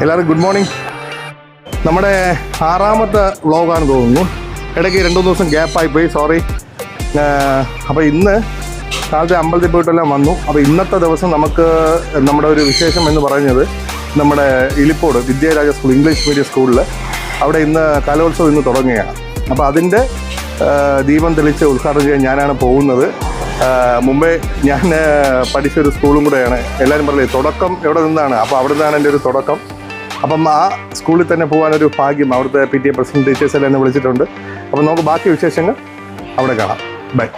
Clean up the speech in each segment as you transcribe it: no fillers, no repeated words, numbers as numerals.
എല്ലാവർക്കും good morning. നമ്മുടെ 6ാമത്തെ വ്ളോഗാണ് തോന്നുന്നു. ഇടയ്ക്ക് 2-3 ദിവസം ഗ്യാപ്പായിപ്പോയി, സോറി. അപ്പോൾ ഇന്ന് കാലത്തെ അമ്പലത്തിൽ പോയിട്ടെല്ലാം വന്നു. അപ്പോൾ ഇന്നത്തെ ദിവസം നമുക്ക് നമ്മുടെ ഒരു വിശേഷം എന്ന് പറയുന്നത് നമ്മുടെ ഇലിപ്പോട് വിദ്യാരാജ സ്കൂൾ, ഇംഗ്ലീഷ് മീഡിയം സ്കൂളിൽ അവിടെ ഇന്ന് കലോത്സവം ഇന്ന് തുടങ്ങുകയാണ്. അപ്പോൾ അതിൻ്റെ ദീപം തെളിച്ച് ഉദ്ഘാടനം ചെയ്യാൻ ഞാനാണ് പോകുന്നത്. മുമ്പേ ഞാൻ പഠിച്ചൊരു സ്കൂളും കൂടെയാണ്. എല്ലാവരും പറയില്ലേ തുടക്കം എവിടെ നിന്നാണ്, അപ്പോൾ അവിടെ നിന്നാണ് എൻ്റെ ഒരു തുടക്കം. അപ്പം ആ സ്കൂളിൽ തന്നെ പോകാനൊരു ഭാഗ്യം അവിടുത്തെ PTA പ്രസിഡന്റ് ടീച്ചേഴ്സ് എല്ലാം എന്നെ വിളിച്ചിട്ടുണ്ട്. അപ്പം നമുക്ക് ബാക്കി വിശേഷങ്ങൾ അവിടെ കാണാം. ബൈ.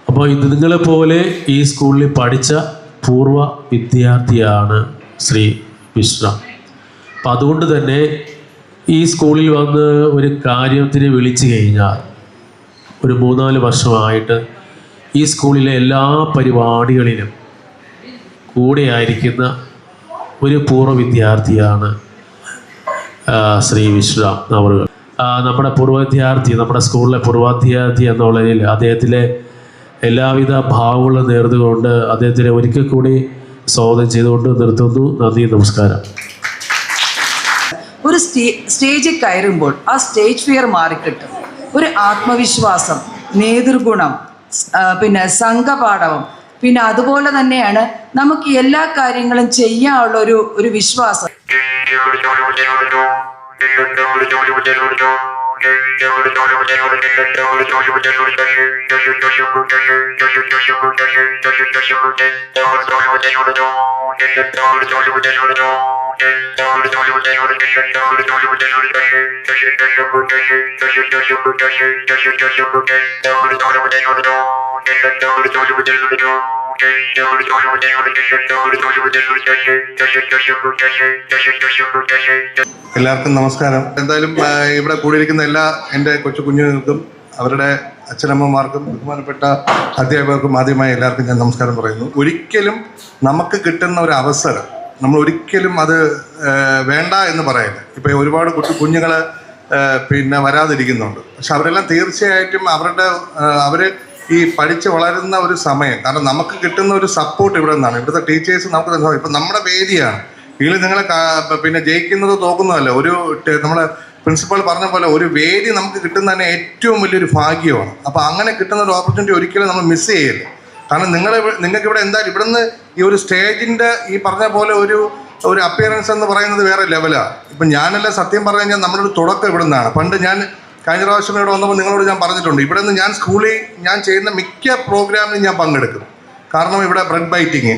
അപ്പോൾ ഇത് നിങ്ങളെപ്പോലെ ഈ സ്കൂളിൽ പഠിച്ച പൂർവ്വ വിദ്യാർത്ഥിയാണ് ശ്രീ മിശ്ര. അപ്പം അതുകൊണ്ട് തന്നെ ഈ സ്കൂളിൽ വന്ന് ഒരു കാര്യത്തിന് വിളിച്ചു കഴിഞ്ഞാൽ ഒരു 3-4 വർഷമായിട്ട് ഈ സ്കൂളിലെ എല്ലാ പരിപാടികളിലും കൂടെയായിരിക്കുന്ന ഒരു പൂർവ്വ വിദ്യാർത്ഥിയാണ് ശ്രീ വിശ്രാം അവർ. നമ്മുടെ പൂർവ്വ വിദ്യാർത്ഥി, നമ്മുടെ സ്കൂളിലെ പൂർവ്വ വിദ്യാർത്ഥി എന്നുള്ളതിൽ അദ്ദേഹത്തിലെ എല്ലാവിധ ഭാവങ്ങളും നേർന്നുകൊണ്ട് അദ്ദേഹത്തിനെ ഒരിക്കൽ കൂടി സ്വാഗതം ചെയ്തുകൊണ്ട് നിർത്തുന്നു. നന്ദി, നമസ്കാരം. ഒരു സ്റ്റേജിൽ കയറുമ്പോൾ ആ സ്റ്റേജ് ഫിയർ മാറിക്കിട്ടും. ഒരു ആത്മവിശ്വാസം, നേതൃഗുണം, പിന്നെ സംഘപാഠവും, പിന്നെ അതുപോലെ തന്നെയാണ് നമുക്ക് എല്ലാ കാര്യങ്ങളും ചെയ്യാനുള്ള ഒരു വിശ്വാസം. എല്ലാവർക്കും നമസ്കാരം. എന്തായാലും ഇവിടെ കൂടിയിരിക്കുന്ന എല്ലാ എൻ്റെ കൊച്ചു കുഞ്ഞുങ്ങൾക്കും അവരുടെ അച്ഛനമ്മമാർക്കും ബഹുമാനപ്പെട്ട അധ്യാപകർക്കും ആദ്യമായി എല്ലാവർക്കും ഞാൻ നമസ്കാരം പറയുന്നു. ഒരിക്കലും നമുക്ക് കിട്ടുന്ന ഒരു അവസരം നമ്മൾ ഒരിക്കലും അത് വേണ്ട എന്ന് പറയില്ല. ഇപ്പോൾ ഒരുപാട് കുഞ്ഞുങ്ങൾ പിന്നെ വരാതിരിക്കുന്നുണ്ട്. പക്ഷെ അവരെല്ലാം തീർച്ചയായിട്ടും അവർ ഈ പഠിച്ച് വളരുന്ന ഒരു സമയം, കാരണം നമുക്ക് കിട്ടുന്ന ഒരു സപ്പോർട്ട് ഇവിടെ നിന്നാണ്. ഇവിടുത്തെ ടീച്ചേഴ്സ് നമുക്ക് തന്നെ ഇപ്പം നമ്മുടെ വേദിയാണ്. ഇതിൽ നിങ്ങളെ പിന്നെ ജയിക്കുന്നതോ തോക്കുന്നതല്ല. നമ്മുടെ പ്രിൻസിപ്പൾ പറഞ്ഞ പോലെ ഒരു വേദി നമുക്ക് കിട്ടുന്ന തന്നെ ഏറ്റവും വലിയൊരു ഭാഗ്യമാണ്. അപ്പോൾ അങ്ങനെ കിട്ടുന്ന ഒരു ഓപ്പർച്യൂണിറ്റി ഒരിക്കലും നമ്മൾ മിസ് ചെയ്യില്ല. കാരണം നിങ്ങൾക്ക് ഇവിടെ എന്തായാലും ഇവിടുന്ന് ഈ ഒരു സ്റ്റേജിൻ്റെ ഈ പറഞ്ഞ പോലെ ഒരു അപ്പിയറൻസ് എന്ന് പറയുന്നത് വേറെ ലെവലാണ്. ഇപ്പം ഞാനെല്ലാം സത്യം പറഞ്ഞു കഴിഞ്ഞാൽ നമ്മുടെ ഒരു തുടക്കം ഇവിടെ നിന്നാണ്. പണ്ട് ഞാൻ കഴിഞ്ഞ പ്രാവശ്യം ഇവിടെ വന്നപ്പോൾ നിങ്ങളോട് ഞാൻ പറഞ്ഞിട്ടുണ്ട്, ഇവിടെ നിന്ന് ഞാൻ സ്കൂളിൽ ഞാൻ ചെയ്യുന്ന മിക്ക പ്രോഗ്രാമിലും ഞാൻ പങ്കെടുക്കും. കാരണം ഇവിടെ ബ്രെഡ് ബൈറ്റിങ്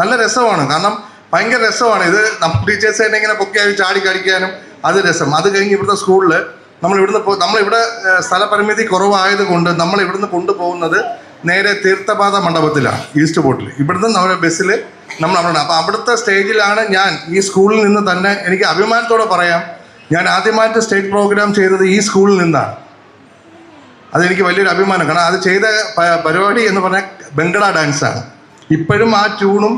നല്ല രസമാണ്. കാരണം ഭയങ്കര രസമാണ് ഇത്. നമ്മൾ ടീച്ചേഴ്സ് തന്നെ ഇങ്ങനെ പൊക്കി ചാടി കളിക്കാനും അത് രസം. അത് കഴിഞ്ഞ് ഇവിടുത്തെ സ്കൂളിൽ നമ്മളിവിടെ സ്ഥലപരിമിതി കുറവായതുകൊണ്ട് നമ്മൾ ഇവിടുന്ന് കൊണ്ടുപോകുന്നത് നേരെ തീർത്ഥപാത മണ്ഡപത്തിലാണ്, ഈസ്റ്റ് പോർട്ടിൽ. ഇവിടുന്ന് നമ്മുടെ ബസ്സിൽ നമ്മൾ അവിടെ. അപ്പോൾ അവിടുത്തെ സ്റ്റേജിലാണ് ഞാൻ ഈ സ്കൂളിൽ നിന്ന് തന്നെ, എനിക്ക് അഭിമാനത്തോടെ പറയാം, ഞാൻ ആദ്യമായിട്ട് സ്റ്റേജ് പ്രോഗ്രാം ചെയ്തത് ഈ സ്കൂളിൽ നിന്നാണ്. അതെനിക്ക് വലിയൊരു അഭിമാനം. കാരണം അത് ചെയ്ത പരിപാടി എന്ന് പറഞ്ഞാൽ ബംഗള ഡാൻസാണ്. ഇപ്പോഴും ആ ട്യൂണും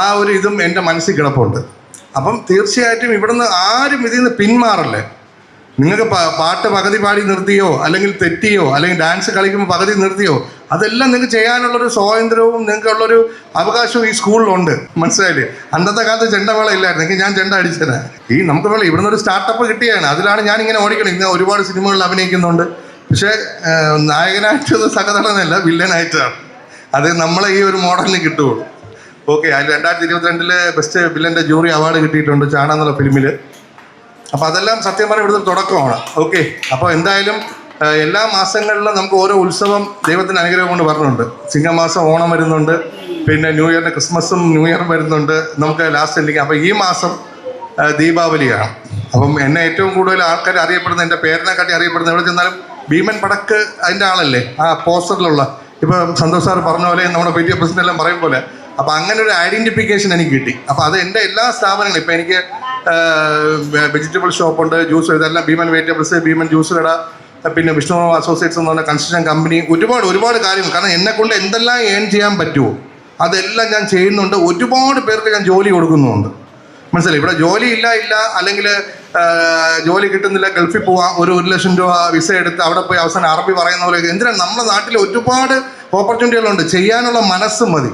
ആ ഒരു ഇതും എൻ്റെ മനസ്സിൽ കിടപ്പുണ്ട്. അപ്പം തീർച്ചയായിട്ടും ഇവിടുന്ന് ആരും ഇതിൽ നിന്ന് പിന്മാറല്ലേ. നിങ്ങൾക്ക് പാട്ട് പകുതി പാടി നിർത്തിയോ അല്ലെങ്കിൽ തെറ്റിയോ അല്ലെങ്കിൽ ഡാൻസ് കളിക്കുമ്പോൾ പകുതി നിർത്തിയോ, അതെല്ലാം നിങ്ങൾക്ക് ചെയ്യാനുള്ളൊരു സ്വാതന്ത്ര്യവും നിങ്ങൾക്കുള്ളൊരു അവകാശവും ഈ സ്കൂളിലുണ്ട്. മനസ്സിലായില്ലേ? അന്നത്തെ കാലത്ത് ചെണ്ടമേള ഇല്ലായിരുന്നു, എനിക്ക് ഞാൻ ചെണ്ട അടിച്ചത്. നമുക്ക് വേണം ഇവിടുന്ന് ഒരു സ്റ്റാർട്ടപ്പ് കിട്ടിയാണ്, അതിലാണ് ഞാനിങ്ങനെ ഓടിക്കണം. ഇന്ന് ഒരുപാട് സിനിമകളിൽ അഭിനയിക്കുന്നുണ്ട്. പക്ഷേ നായകനായിട്ട് സകതടനല്ല, വില്ലനായിട്ടാണ്. അത് നമ്മളെ ഈ ഒരു മോഡലിന് കിട്ടുള്ളൂ. ഓക്കെ, അതിൽ 2022 ബെസ്റ്റ് വില്ലൻ്റെ ജൂറി അവാർഡ് കിട്ടിയിട്ടുണ്ട് ചാണ എന്നുള്ള ഫിലിമിൽ. അപ്പോൾ അതെല്ലാം സത്യം പറഞ്ഞാൽ ഇവിടുത്തെ തുടക്കമാണ്. ഓക്കെ, അപ്പോൾ എന്തായാലും എല്ലാ മാസങ്ങളിലും നമുക്ക് ഓരോ ഉത്സവം ദൈവത്തിൻ്റെ അനുഗ്രഹം കൊണ്ട് വരുന്നുണ്ട്. ചിങ്ങമാസം ഓണം വരുന്നുണ്ട്, പിന്നെ ന്യൂ ഇയറിന് ക്രിസ്മസും ന്യൂ ഇയറും വരുന്നുണ്ട്, നമുക്ക് ലാസ്റ്റ് എൻഡിങ്. അപ്പോൾ ഈ മാസം ദീപാവലിയാണ്. അപ്പം എന്നെ ഏറ്റവും കൂടുതൽ ആൾക്കാർ അറിയപ്പെടുന്ന, എൻ്റെ പേരിനെക്കാട്ടി അറിയപ്പെടുന്ന, എവിടെ ചെന്നാലും ഭീമൻ പടക്ക് അതിൻ്റെ ആളല്ലേ ആ പോസ്റ്ററിലുള്ള. ഇപ്പോൾ സന്തോഷ് സാർ പറഞ്ഞ പോലെ, നമ്മുടെ പി ടി എ പ്രസിഡന്റ് എല്ലാം പറയും പോലെ. അപ്പോൾ അങ്ങനെ ഒരു ഐഡൻറ്റിഫിക്കേഷൻ എനിക്ക് കിട്ടി. അപ്പോൾ അത് എൻ്റെ എല്ലാ സ്ഥാപനങ്ങളും, ഇപ്പോൾ എനിക്ക് വെജിറ്റബിൾ ഷോപ്പുണ്ട്, ജ്യൂസ്, ഇതെല്ലാം ഭീമൻ വെജിറ്റബിൾസ്, ഭീമൻ ജ്യൂസ് കട, പിന്നെ വിഷ്ണു അസോസിയേറ്റ്സ് എന്ന് പറഞ്ഞ കൺസ്ട്രക്ഷൻ കമ്പനി, ഒരുപാട് കാര്യങ്ങൾ. കാരണം എന്നെക്കൊണ്ട് എന്തെല്ലാം ഏൺ ചെയ്യാൻ പറ്റുമോ അതെല്ലാം ഞാൻ ചെയ്യുന്നുണ്ട്. ഒരുപാട് പേർക്ക് ഞാൻ ജോലി കൊടുക്കുന്നുമുണ്ട്. മനസ്സിലായി? ഇവിടെ ജോലി ഇല്ല അല്ലെങ്കിൽ ജോലി കിട്ടുന്നില്ല, ഗൾഫിൽ പോവാം, ഒരു 1 ലക്ഷം രൂപ വിസ എടുത്ത് അവിടെ പോയി അവസാനം അറബി പറയുന്ന പോലെ. എന്തിനാണ്? നമ്മുടെ നാട്ടിൽ ഒരുപാട് ഓപ്പർച്യൂണിറ്റികളുണ്ട്, ചെയ്യാനുള്ള മനസ്സ് മതി.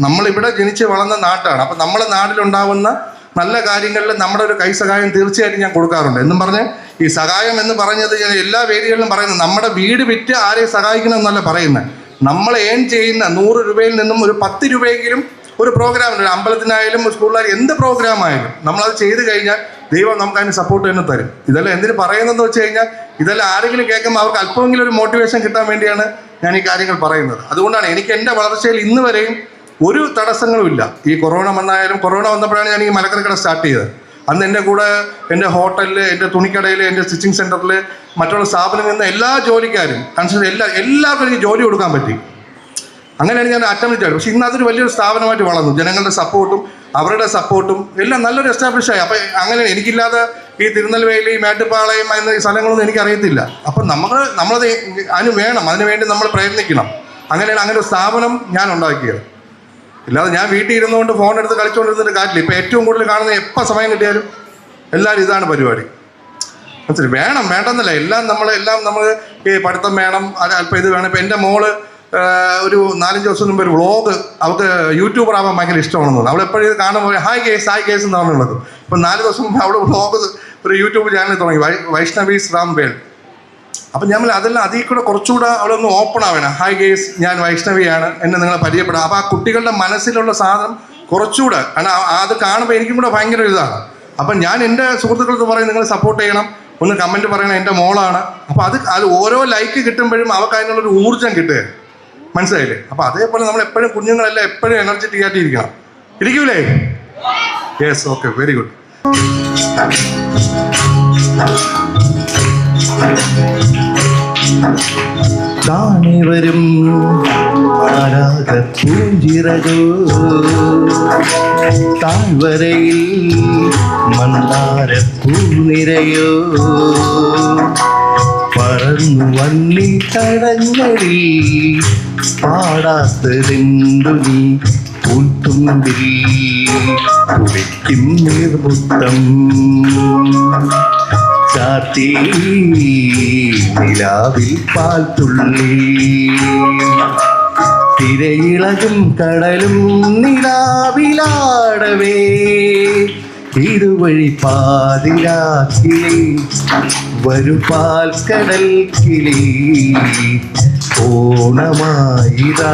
നമ്മളിവിടെ ജനിച്ച് വളർന്ന നാട്ടാണ്. അപ്പം നമ്മളെ നാട്ടിലുണ്ടാവുന്ന നല്ല കാര്യങ്ങളിൽ നമ്മുടെ ഒരു കൈ സഹായം തീർച്ചയായിട്ടും ഞാൻ കൊടുക്കാറുണ്ട്. എന്നും പറഞ്ഞ് ഈ സഹായം എന്ന് പറഞ്ഞത് ഞാൻ എല്ലാ വേദികളിലും പറയുന്നത്, നമ്മുടെ വീട് വിറ്റ് ആരെയും സഹായിക്കണം എന്നല്ല പറയുന്നത്. നമ്മൾ ഏൺ ചെയ്യുന്ന 100 രൂപയിൽ നിന്നും ഒരു 10 രൂപയെങ്കിലും ഒരു പ്രോഗ്രാമിന്, ഒരു അമ്പലത്തിനായാലും സ്കൂളിലായാലും എന്ത് പ്രോഗ്രാമായാലും നമ്മളത് ചെയ്ത് കഴിഞ്ഞാൽ ദൈവം നമുക്ക് അതിന് സപ്പോർട്ട് തന്നെ തരും. ഇതെല്ലാം എന്തിനു പറയുന്നതെന്ന് വെച്ച് കഴിഞ്ഞാൽ, ഇതെല്ലാം ആരെങ്കിലും കേൾക്കുമ്പോൾ അവർക്ക് അല്പമെങ്കിലും ഒരു മോട്ടിവേഷൻ കിട്ടാൻ വേണ്ടിയാണ് ഞാൻ ഈ കാര്യങ്ങൾ പറയുന്നത്. അതുകൊണ്ടാണ് എനിക്ക് എൻ്റെ വളർച്ചയിൽ ഇന്ന് വരെയും ഒരു തടസ്സങ്ങളുമില്ല. ഈ കൊറോണ വന്നപ്പോഴാണ് ഞാൻ ഈ മലക്കറി കട സ്റ്റാർട്ട് ചെയ്തത്. അന്ന് എൻ്റെ കൂടെ എൻ്റെ ഹോട്ടലിൽ, എൻ്റെ തുണിക്കടയിൽ, എൻ്റെ സ്റ്റിച്ചിങ് സെൻറ്ററിൽ, മറ്റുള്ള സ്ഥാപനങ്ങളിൽ നിന്ന് എല്ലാ ജോലിക്കാരും എല്ലാവർക്കും എനിക്ക് ജോലി കൊടുക്കാൻ പറ്റി. അങ്ങനെയാണ് ഞാൻ അറ്റംപ്റ്റ് ചെയ്തത്. പക്ഷേ ഇന്ന് അതൊരു വലിയൊരു സ്ഥാപനമായിട്ട് വളർന്നു. ജനങ്ങളുടെ സപ്പോർട്ടും അവരുടെ സപ്പോർട്ടും എല്ലാം നല്ലൊരു എസ്റ്റാബ്ലിഷായി. അപ്പോൾ അങ്ങനെ എനിക്കില്ലാതെ ഈ തിരുനെൽവേലി, മേട്ടുപ്പാളയം എന്ന ഈ സ്ഥലങ്ങളൊന്നും എനിക്കറിയത്തില്ല. അപ്പം നമ്മളത് അതിന് വേണ്ടി നമ്മൾ പ്രയത്നിക്കണം. അങ്ങനെയാണ് അങ്ങനെ ഒരു സ്ഥാപനം ഞാൻ ഉണ്ടാക്കിയത്. ഇല്ലാതെ ഞാൻ വീട്ടിൽ ഇരുന്നുകൊണ്ട് ഫോൺ എടുത്ത് കളിച്ചുകൊണ്ടിരുന്നിട്ട് കാര്യമില്ല. ഇപ്പോൾ ഏറ്റവും കൂടുതൽ കാണുന്നത് എപ്പോൾ സമയം കിട്ടിയാലും എല്ലാവരും ഇതാണ് പരിപാടി. മനസ്സിലായി? വേണ്ടെന്നല്ല, എല്ലാം നമ്മൾ ഈ പഠിത്തം വേണം, അത് അല്പം ഇത് വേണം. ഇപ്പോൾ എൻ്റെ മോള് ഒരു 4-5 ദിവസം മുമ്പ് ഒരു വ്ളോഗ്, അവൾക്ക് യൂട്യൂബർ ആവാൻ ഭയങ്കര ഇഷ്ടമാണെന്ന് തോന്നുന്നു. അവളെപ്പോഴും ഇത് കാണുമ്പോൾ ഹായ് കേസ് എന്നാണ് ഉള്ളത്. ഇപ്പം 4 ദിവസം മുമ്പ് അവൾ വ്ളോഗ് ഒരു യൂട്യൂബ് ചാനൽ തുടങ്ങി, വൈഷ്ണവീസ് റാംവേൽ. അപ്പം ഞാൻ അതെല്ലാം അതിൽ കൂടെ കുറച്ചുകൂടെ അവളൊന്ന് ഓപ്പൺ ആവേണം. ഹായ് ഗേസ്, ഞാൻ വൈഷ്ണവിയാണ്, എന്നെ നിങ്ങളെ പരിചയപ്പെടാം. അപ്പോൾ ആ കുട്ടികളുടെ മനസ്സിലുള്ള സാധനം കുറച്ചുകൂടെ, കാരണം അത് കാണുമ്പോൾ എനിക്കും കൂടെ ഭയങ്കര ഇതാണ്. അപ്പം ഞാൻ എൻ്റെ സുഹൃത്തുക്കൾക്ക് പറയും, നിങ്ങൾ സപ്പോർട്ട് ചെയ്യണം, ഒന്ന് കമൻറ്റ് പറയണം, എൻ്റെ മോളാണ്. അപ്പോൾ അത് ഓരോ ലൈക്ക് കിട്ടുമ്പോഴും അവർക്ക് അതിനുള്ളൊരു ഊർജ്ജം കിട്ടുക. മനസ്സിലായില്ലേ? അപ്പോൾ അതേപോലെ നമ്മൾ എപ്പോഴും കുഞ്ഞുങ്ങളെല്ലാം എപ്പോഴും എനർജറ്റിക് ആയിട്ട് ഇരിക്കൂലേ? Yes, okay, very good. താണിവരും പൂഞ്ചിറകോ, താഴ്വരയിൽ മന്ദാരപ്പൂനിരയോ, പറന്നു വന്നി തടങ്ങളിൽ പാടാത്തതെന്തു നീ പൂത്തുമ്പിൽ കുളിക്കും നീർമുത്തം ചാത്തി നിലാവിൽ പാൽത്തുള്ളി, തിരയിളകും കടലും നിലാവിലാടവേ, ഇതുവഴി പാതിരാക്കിളി വരുപാൽ കടൽ കിളി, ഓണമായിതാ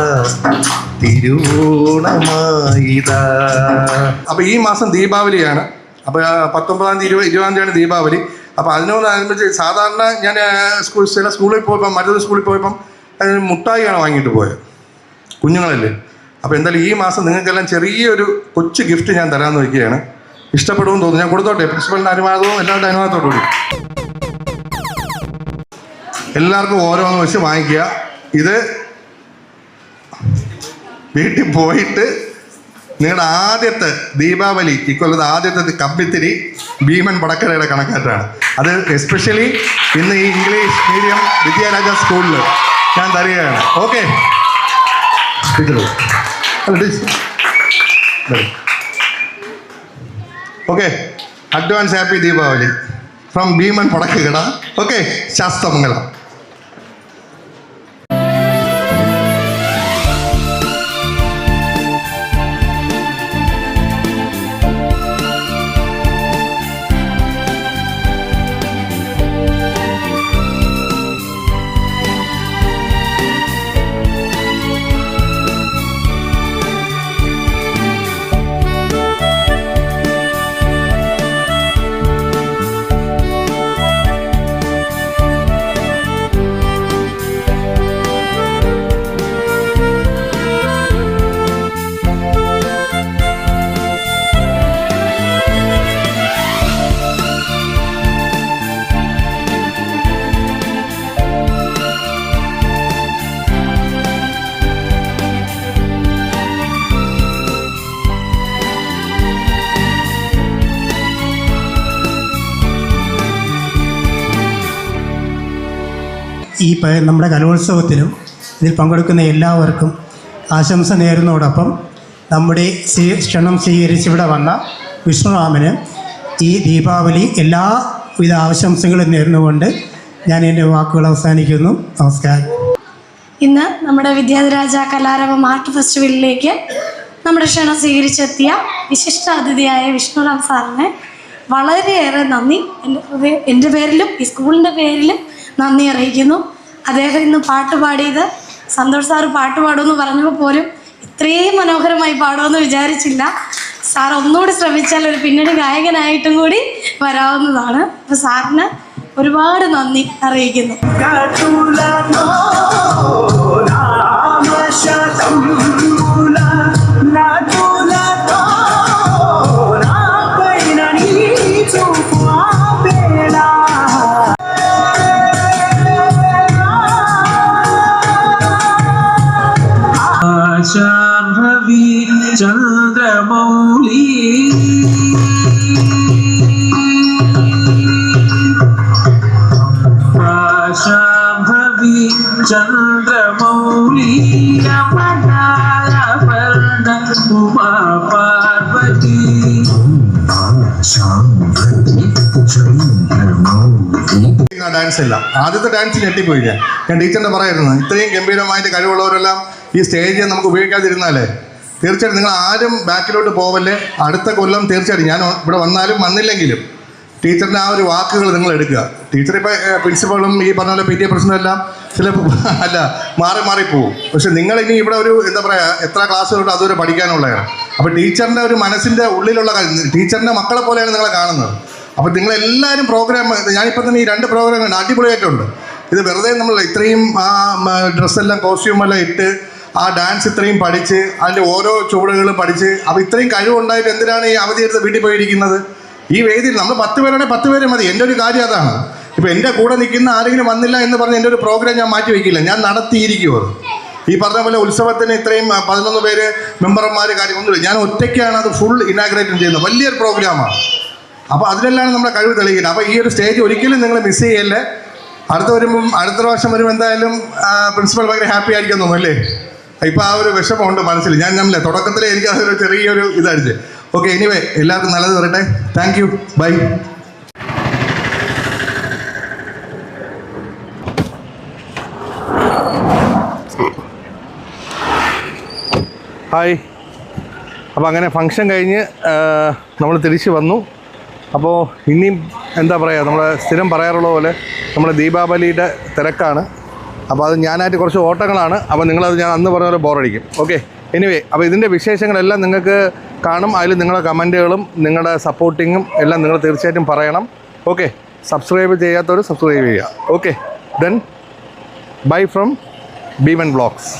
തിരുവോണമായിതാ. അപ്പോൾ ഈ മാസം ദീപാവലിയാണ്. അപ്പോൾ 19-ാം തീയതി 20-ാം തീയതിയാണ് ദീപാവലി. അപ്പോൾ അതിനോടനുബന്ധിച്ച് സാധാരണ ഞാൻ ചില സ്കൂളിൽ പോയപ്പം, മറ്റൊരു സ്കൂളിൽ പോയപ്പം മുട്ടായിയാണ് വാങ്ങിയിട്ട് പോയത്, കുഞ്ഞുങ്ങളല്ലേ. അപ്പോൾ എന്തായാലും ഈ മാസം നിങ്ങൾക്കെല്ലാം ചെറിയൊരു കൊച്ചു ഗിഫ്റ്റ് ഞാൻ തരാമെന്ന് വയ്ക്കുകയാണ്. ഇഷ്ടപ്പെടുമെന്ന് തോന്നുന്നു. ഞാൻ കൊടുത്തോട്ടെ, പ്രിൻസിപ്പലിൻ്റെ അനുവാദവും എല്ലാവരുടെ അനുവാദത്തോടുകൂടി. എല്ലാവർക്കും ഓരോന്ന് വെച്ച് വാങ്ങിക്കുക. ഇത് വീട്ടിൽ പോയിട്ട് നിങ്ങളുടെ ആദ്യത്തെ ദീപാവലി ഇക്കൊല്ലത്തെ ആദ്യത്തെ കമ്പിത്തിരി ഭീമൻ പടക്കടയുടെ കണക്കായിട്ടാണ്. അത് എസ്പെഷ്യലി ഇന്ന് ഈ ഇംഗ്ലീഷ് മീഡിയം വിദ്യാരാജ സ്കൂളിൽ ഞാൻ തരികയാണ്. Okay, okay, advance happy Deepavali from Bheeman പടക്കട. ഓക്കെ, ശാസ്ത്രമംഗലം. ഈ നമ്മുടെ കലോത്സവത്തിനും ഇതിൽ പങ്കെടുക്കുന്ന എല്ലാവർക്കും ആശംസ നേരുന്നതോടൊപ്പം നമ്മുടെ ക്ഷണം സ്വീകരിച്ച് ഇവിടെ വന്ന വിഷ്ണുറാമന് ഈ ദീപാവലി എല്ലാവിധ ആശംസകളും നേർന്നുകൊണ്ട് ഞാൻ എൻ്റെ വാക്കുകൾ അവസാനിക്കുന്നു. നമസ്കാരം. ഇന്ന് നമ്മുടെ വിദ്യാധിരാജ കലാരവം ആർട്ട് ഫെസ്റ്റിവലിലേക്ക് നമ്മുടെ ക്ഷണം സ്വീകരിച്ചെത്തിയ വിശിഷ്ട അതിഥിയായ വിഷ്ണുറാം സാറിന് വളരെയേറെ നന്ദി എൻ്റെ പേരിലും ഈ സ്കൂളിൻ്റെ പേരിലും നന്ദി അറിയിക്കുന്നു. അദ്ദേഹം ഇന്ന് പാട്ട് പാടിയത് സന്തോഷ് സാറ് പാട്ട് പാടുമെന്ന് പറഞ്ഞപ്പോൾ പോലും ഇത്രയും മനോഹരമായി പാടുമെന്ന് വിചാരിച്ചില്ല. സാർ ഒന്നുകൂടി ശ്രമിച്ചാൽ ഒരു പിന്നണി ഗായകനായിട്ടും കൂടി വരാവുന്നതാണ്. അപ്പോൾ സാറിന് ഒരുപാട് നന്ദി അറിയിക്കുന്നു. രവി ചന്ദ്രമൗലി രവി ചന്ദ്രമൗലി ഉമാ പാർവതി. ഡാൻസ് ഇല്ല. ആദ്യത്തെ ഡാൻസ് ഞെട്ടിപ്പോയി. ഞാൻ ടീച്ചറിനെ പറയായിരുന്നു, ഇത്രയും ഗംഭീരമായിട്ട് കഴിവുള്ളവരെല്ലാം ഈ സ്റ്റേജിൽ നമുക്ക് ഉപയോഗിക്കാതിരുന്നാലേ തീർച്ചയായിട്ടും നിങ്ങൾ ആരും ബാക്കിലോട്ട് പോവല്ലേ. അടുത്ത കൊല്ലം തീർച്ചയായിട്ടും ഞാൻ ഇവിടെ വന്നാലും വന്നില്ലെങ്കിലും ടീച്ചറിൻ്റെ ആ ഒരു വാക്കുകൾ നിങ്ങൾ എടുക്കുക. ടീച്ചർ ഇപ്പോൾ പ്രിൻസിപ്പളും ഈ പറഞ്ഞ പോലെ PTA പ്രസിഡന്റും എല്ലാം ചില മാറിപ്പോവും. പക്ഷെ നിങ്ങളിനി ഇവിടെ ഒരു എന്താ പറയുക എത്ര ക്ലാസ്സുകളുണ്ട് അതുവരെ പഠിക്കാനുള്ളതാണ്. അപ്പോൾ ടീച്ചറിൻ്റെ ഒരു മനസ്സിൻ്റെ ഉള്ളിലുള്ള ടീച്ചറിൻ്റെ മക്കളെ പോലെയാണ് നിങ്ങളെ കാണുന്നത്. അപ്പോൾ നിങ്ങളെല്ലാവരും പ്രോഗ്രാം ഞാനിപ്പോൾ തന്നെ ഈ 2 പ്രോഗ്രാം കണ്ട് അടിപൊളിയായിട്ടുണ്ട്. ഇത് വെറുതെ നമ്മൾ ഇത്രയും ആ ഡ്രസ്സെല്ലാം കോസ്റ്റ്യൂമെല്ലാം ഇട്ട് ആ ഡാൻസ് ഇത്രയും പഠിച്ച് അതിൻ്റെ ഓരോ ചുവടുകളും പഠിച്ച് അപ്പോൾ ഇത്രയും കഴിവുണ്ടായിട്ട് എന്തിനാണ് ഈ അവധി എടുത്ത് വീട്ടിൽ പോയിരിക്കുന്നത്? ഈ വേദിയിൽ നമ്മൾ 10 പേരാണെങ്കിൽ 10 പേര് മതി. എൻ്റെ ഒരു കാര്യം അതാണ്. ഇപ്പോൾ എൻ്റെ കൂടെ നിൽക്കുന്ന ആരെങ്കിലും വന്നില്ല എന്ന് പറഞ്ഞ് എൻ്റെ ഒരു പ്രോഗ്രാം ഞാൻ മാറ്റി വയ്ക്കില്ല, ഞാൻ നടത്തിയിരിക്കുമോ. ഈ പറഞ്ഞ പോലെ ഉത്സവത്തിന് ഇത്രയും 11 പേര് മെമ്പർമാർ കാര്യമൊന്നുമില്ല, ഞാൻ ഒറ്റയ്ക്കാണ് അത് ഫുൾ ഇനാഗ്രേറ്റ് ചെയ്യുന്നത്. വലിയൊരു പ്രോഗ്രാമാണ്. അപ്പോൾ അതിലെല്ലാം നമ്മുടെ കഴിവ് തെളിയിക്കുന്നത്. അപ്പോൾ ഈ ഒരു സ്റ്റേജ് ഒരിക്കലും നിങ്ങൾ മിസ് ചെയ്യല്ലേ. അടുത്ത പ്രാവശ്യം വരുമ്പോൾ എന്തായാലും പ്രിൻസിപ്പൽ ഭയങ്കര ഹാപ്പി ആയിരിക്കും തോന്നുന്നു അല്ലേ? ഇപ്പോൾ ആ ഒരു വിഷമമുണ്ട് മനസ്സിൽ. ഞാൻ തുടക്കത്തിലേ എനിക്ക് അതൊരു ചെറിയൊരു ഇതടിച്ച്. ഓക്കെ, എനിവേ എല്ലാവർക്കും നല്ലത് വരട്ടെ. Thank you, bye. ഹായ്. അപ്പോൾ അങ്ങനെ ഫംഗ്ഷൻ കഴിഞ്ഞ് നമ്മൾ തിരിച്ച് വന്നു. അപ്പോൾ ഇനിയും എന്താ പറയുക, നമ്മൾ സ്ഥിരം പറയാറുള്ള പോലെ നമ്മുടെ ദീപാവലിയുടെ തിരക്കാണ്. അപ്പോൾ അത് ഞാനായിട്ട് കുറച്ച് ഓട്ടങ്ങളാണ്. അപ്പോൾ നിങ്ങളത് ഞാൻ അന്ന് പറഞ്ഞ പോലെ ബോറടിക്കും. ഓക്കെ, എനിവേ അപ്പോൾ ഇതിൻ്റെ വിശേഷങ്ങളെല്ലാം നിങ്ങൾക്ക് കാണും. അതിൽ നിങ്ങളുടെ കമൻറ്റുകളും നിങ്ങളുടെ സപ്പോർട്ടിങ്ങും എല്ലാം നിങ്ങൾ തീർച്ചയായിട്ടും പറയണം. ഓക്കെ, സബ്സ്ക്രൈബ് ചെയ്യാത്തവർ സബ്സ്ക്രൈബ് ചെയ്യുക. Okay, then bye from Bheeman vlogs.